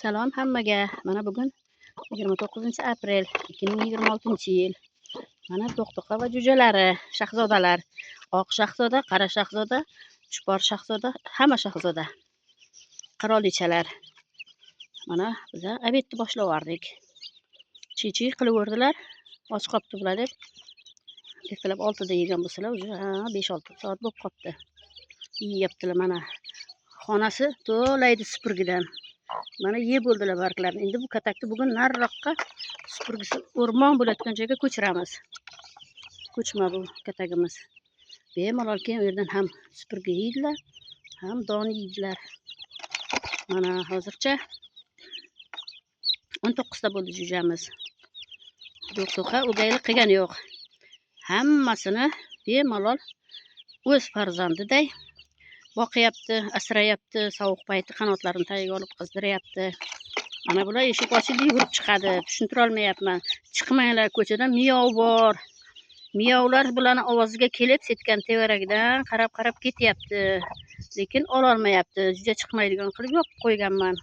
Salom hammaga. Mana bugun 29-aprel 2026-yil. Mana to'qtoqa va jo'jalari, shahzodalar. Oq shahzoda, qora shahzoda, chupor shahzoda, hamma shahzoda. Qirolichalar. Mana biz obedni boshlavordik. Chiy qilaverdilar. Och qopti bular deb. Ertalab 6 da yegan bo'lsalar, уже 5-6 soat bo'lib qopti. Yeyaptilar mana. Xonasi to'laydi supurgidan. Mana yeb bo'ldilar barglarni. Endi bu katakni bugun nariroqqa supurgisi o'rmon bo'layotgan joyga ko'chiramiz. Ko'chma bu katagimiz. Bemalol keyin u yerdan ham supurgi yeydilar, ham don yeydilar. Mana hozircha 19 ta bo'ldi jo'jamiz. To'qtoqa o'gaylik qilgani yo'q. Hammasini bemalol o'z farzandiday boqyapti, asrayapti, sovuq payti qanotlarini tagiga olib qizdiryapti. Mana bular eshik ochildi, yugurib chiqadi. Tushuntira olmayapman. Chiqmanglar, ko'chada miyov bor. Miyovlar bularni ovoziga kelib, setgan tevarakdan qarab ketyapti. Lekin ola olmayapti. Juda chiqmaydigan qilib yopib qo'yganman.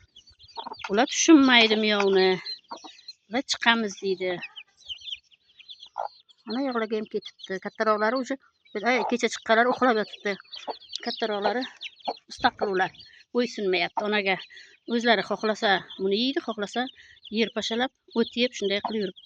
Ular tushunmaydi miyovni. Ular chiqamiz deydi. Mana yig'lagim ketibdi. Kattaroqlari уже kecha chiqqanlar uxlab yotibdi. Kattaroqlari mustaqil ular. Bo'ysunmayapti onaga. O'zlari xohlasa buni yeydi, xohlasa yer pashalab, o't yeb shunday qilib yuribdi.